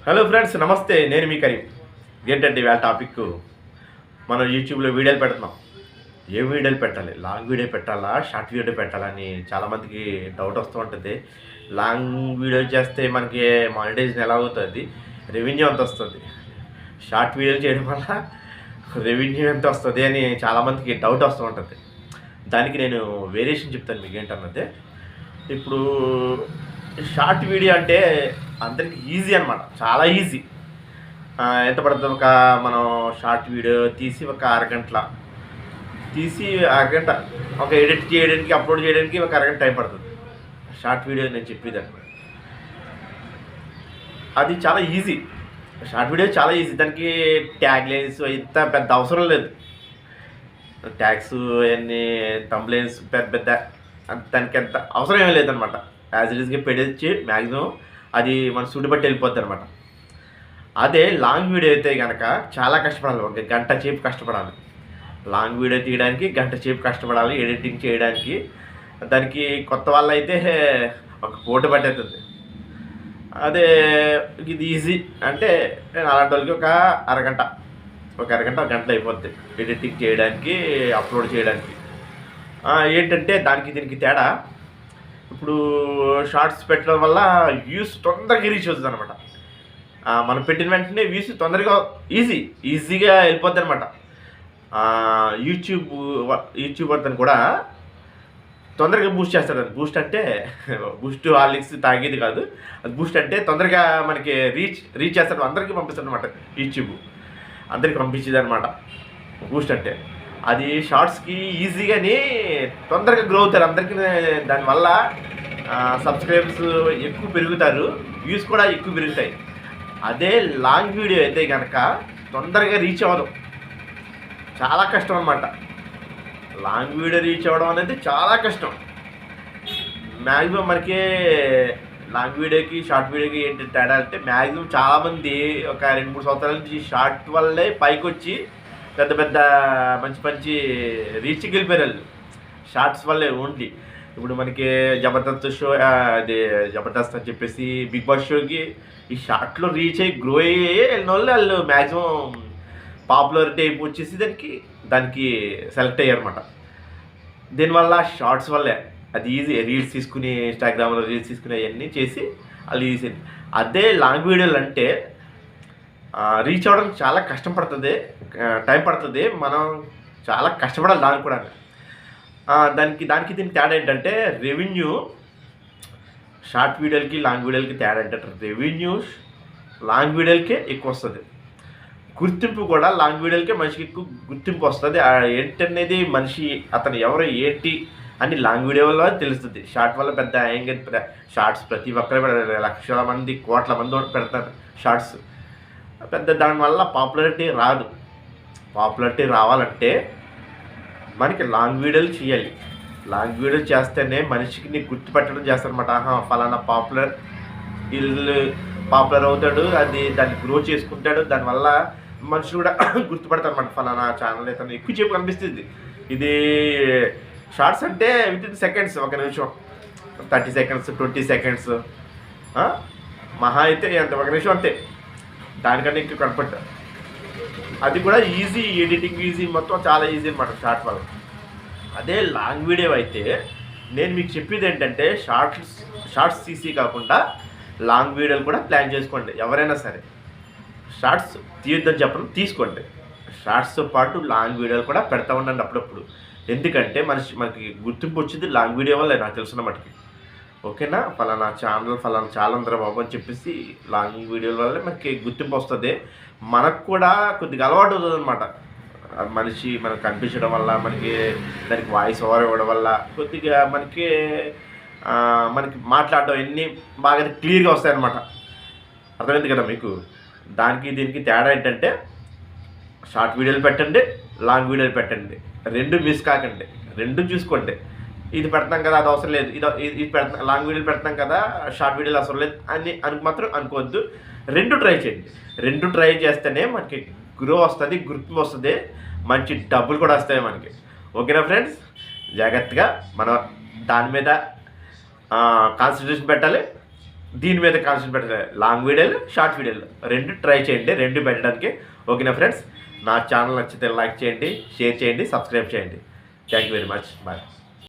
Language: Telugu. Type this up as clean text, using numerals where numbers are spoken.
హలో ఫ్రెండ్స్, నమస్తే. నేను మీ కరీం. ఏంటంటే ఇవాళ టాపిక్, మనం యూట్యూబ్లో వీడియోలు పెడుతున్నాం. ఏ వీడియోలు పెట్టాలి? లాంగ్ వీడియో పెట్టాలా, షార్ట్ వీడియో పెట్టాలా అని చాలామందికి డౌట్ వస్తూ ఉంటుంది. లాంగ్ వీడియో చేస్తే మనకి మానిటైజేషన్ ఎలా అవుతుంది, రెవెన్యూ ఎంత వస్తుంది, షార్ట్ వీడియోలు చేయడం వల్ల రెవెన్యూ ఎంత వస్తుంది అని చాలామందికి డౌట్ వస్తూ ఉంటుంది. దానికి నేను వేరియేషన్ చెప్తాను మీకు ఏంటన్నది. ఇప్పుడు షార్ట్ వీడియో అంటే అందరికి ఈజీ అనమాట, చాలా ఈజీ. ఎంత పడుతుంది? మనం షార్ట్ వీడియో తీసి ఒక అరగంట ఒక ఎడిట్ చేయడానికి, అప్లోడ్ చేయడానికి ఒక అరగంట టైం పడుతుంది. షార్ట్ వీడియో నేను చెప్పేదాన్ని అది చాలా ఈజీ. షార్ట్ వీడియో చాలా ఈజీ. దానికి ట్యాగ్ లైన్స్ ఇంత పెద్ద అవసరం లేదు. ట్యాగ్స్ అన్నీ తంబ్లైన్స్ పెద్ద పెద్ద దానికి ఎంత అవసరం ఏమీ లేదనమాట. యాజ్ ఇట్ ఈస్గా పెడిచి మ్యాక్సిమం అది మన సూటి బట్టి వెళ్ళిపోద్ది అనమాట. అదే లాంగ్ వీడియో అయితే కనుక చాలా కష్టపడాలి. ఒక గంట సేపు కష్టపడాలి. లాంగ్ వీడియో తీయడానికి గంట సేపు కష్టపడాలి, ఎడిటింగ్ చేయడానికి. దానికి కొత్త వాళ్ళు అయితే ఒక పూట పట్టేస్తుంది. అదే ఇది ఈజీ అంటే నేను అలాంటి వాళ్ళకి ఒక గంట అయిపోద్ది ఎడిటింగ్ చేయడానికి, అప్లోడ్ చేయడానికి. ఏంటంటే దానికి దీనికి తేడా, ఇప్పుడు షార్ట్స్ పెట్టడం వల్ల వ్యూస్ తొందరగా రీచ్ అవుతుంది అనమాట. మనం పెట్టిన వెంటనే వ్యూస్ తొందరగా ఈజీగా వెళ్ళిపోద్ది అనమాట. యూట్యూబ్ అతను కూడా తొందరగా బూస్ట్ చేస్తాడు. బూస్ట్ అంటే బూస్ట్ హార్లిక్స్ తాగేది కాదు, అది బూస్ట్ అంటే తొందరగా మనకి రీచ్ చేస్తాడు, అందరికీ పంపిస్తాడు అనమాట. యూట్యూబ్ అందరికి పంపించేది అనమాట బూస్ట్ అంటే. అది షార్ట్స్కి ఈజీగానే తొందరగా గ్రో అవుతారు అందరికీ. దానివల్ల సబ్స్క్రైబర్స్ ఎక్కువ పెరుగుతారు, వ్యూస్ కూడా ఎక్కువ పెరుగుతాయి. అదే లాంగ్ వీడియో అయితే కనుక తొందరగా రీచ్ అవ్వదు, చాలా కష్టం అనమాట. లాంగ్ వీడియో రీచ్ అవ్వడం అనేది చాలా కష్టం. మ్యాక్సిమం మనకి లాంగ్ వీడియోకి షార్ట్ వీడియోకి ఏంటి తేడా అంటే, మ్యాక్సిమం చాలామంది ఒక 2-3 సంవత్సరాల నుంచి షార్ట్ వల్లే పైకి వచ్చి పెద్ద పెద్ద మంచి రీచ్కి వెళ్ళిపోయారు వాళ్ళు, షార్ట్స్ వల్లే ఓన్లీ. ఇప్పుడు మనకి జబర్దస్త్ షో, అది జబర్దస్త్ అని చెప్పేసి బిగ్ బాస్ షోకి ఈ షార్ట్లో రీచ్ అయ్యి గ్రో అయ్యి వెళ్ళిన వాళ్ళు మ్యాక్సిమం పాపులారిటీ అయిపో వచ్చేసి దానికి సెలెక్ట్ అయ్యారు అనమాట. దీనివల్ల షార్ట్స్ వల్లే అది ఈజీ. రీల్స్ తీసుకుని ఇన్స్టాగ్రామ్లో రీల్స్ తీసుకుని అవన్నీ చేసి వాళ్ళు ఈజీ. అదే లాంగ్ వీడియోలు అంటే రీచ్ అవ్వడం చాలా కష్టం పడుతుంది, టైం పడుతుంది. మనం చాలా కష్టపడాలి దానికి కూడా. దానికి దీనికి తేడా ఏంటంటే, రెవెన్యూ షార్ట్ వీడియోలకి లాంగ్ వీడియోలకి తేడా ఏంటంటే, రెవెన్యూ లాంగ్ వీడియోలకే ఎక్కువ వస్తుంది. గుర్తింపు కూడా లాంగ్ వీడియోలకే మనిషికి ఎక్కువ గుర్తింపు వస్తుంది. ఏంటనేది మనిషి అతను ఎవరు ఏంటి అని లాంగ్ వీడియో వల్ల తెలుస్తుంది. షార్ట్ వల్ల పెద్ద ఏంగా షార్ట్స్ ప్రతి ఒక్కరు లక్షల మంది కోట్ల మంది పెడతారు షార్ట్స్. పెద్ద దానివల్ల పాపులారిటీ రాదు. పాపులారిటీ రావాలంటే మనకి లాంగ్ వీడియోలు చేయాలి. లాంగ్ వీడియోలు చేస్తేనే మనిషికి నీకు గుర్తుపెట్టడం చేస్తారనమాట. ఫలానా పాపులర్ అవుతాడు, దాన్ని గ్రో చేసుకుంటాడు. దానివల్ల మనుషులు కూడా గుర్తుపడతారు అనమాట. ఫలానా ఛానల్ అయితే ఎక్కువ చెప్పు కనిపిస్తుంది. ఇది షార్ట్స్ అంటే వితిన్ సెకండ్స్, ఒక నిమిషం, 30 సెకండ్స్ 20 సెకండ్స్, మహా అయితే అంత ఒక నిమిషం అంతే, దానికన్నా ఎక్కువ కనపడ్డారు. అది కూడా ఈజీ, ఎడిటింగ్ ఈజీ, మొత్తం చాలా ఈజీ అనమాట షార్ట్ వల్ల. అదే లాంగ్ వీడియో అయితే నేను మీకు చెప్పేది ఏంటంటే, షార్ట్స్ తీసి కాకుండా లాంగ్ వీడియోలు కూడా ప్లాన్ చేసుకోండి. ఎవరైనా సరే షార్ట్స్ తీయొద్దని చెప్పడం, తీసుకోండి. షార్ట్స్తో పాటు లాంగ్ వీడియోలు కూడా పెడతా ఉండండి అప్పుడప్పుడు. ఎందుకంటే మనకి గుర్తింపు వచ్చింది లాంగ్ వీడియో వల్ల, నాకు తెలిసిన మటుకి. ఓకేనా? ఫలానా ఛానల్ బాబు అని చెప్పేసి లాంగ్ వీడియోల వల్ల మనకి గుర్తింపు వస్తుంది. మనకు కూడా కొద్దిగా అలవాటు అవుతుంది అనమాట. మనిషి మనకు కనిపించడం వల్ల, మనకి దానికి వాయిస్ ఓవర్ ఇవ్వడం వల్ల కొద్దిగా మనకి మాట్లాడడం అన్నీ బాగా క్లియర్గా వస్తాయన్నమాట. అర్థమైంది కదా మీకు? దానికి దీనికి తేడా ఏంటంటే, షార్ట్ వీడియోలు పెట్టండి, లాంగ్ వీడియోలు పెట్టండి, రెండు మిస్ కాకండి, రెండు చూసుకోండి. ఇది పెడతాం కదా, అది అవసరం లేదు, ఇది పెడతాం, లాంగ్ వీడియోలు పెడతాం కదా, షార్ట్ వీడియోలు అవసరం లేదు అని మాత్రం అనుకోవద్దు. రెండు ట్రై చేయండి. రెండు ట్రై చేస్తేనే మనకి గ్రో వస్తుంది, గుర్తింపు వస్తుంది, మంచి డబ్బులు కూడా వస్తాయి మనకి. ఓకేనా ఫ్రెండ్స్? జాగ్రత్తగా మనం దాని మీద కాన్సన్ట్రేషన్ పెట్టాలి. దీని మీద కాన్సన్ట్రేట్ పెట్టాలి. లాంగ్ వీడియోలు, షార్ట్ వీడియోలు రెండు ట్రై చేయండి, రెండు పెట్టడానికి. ఓకేనా ఫ్రెండ్స్, నా ఛానల్ నచ్చితే లైక్ చేయండి, షేర్ చేయండి, సబ్స్క్రైబ్ చేయండి. Thank you very much. Bye.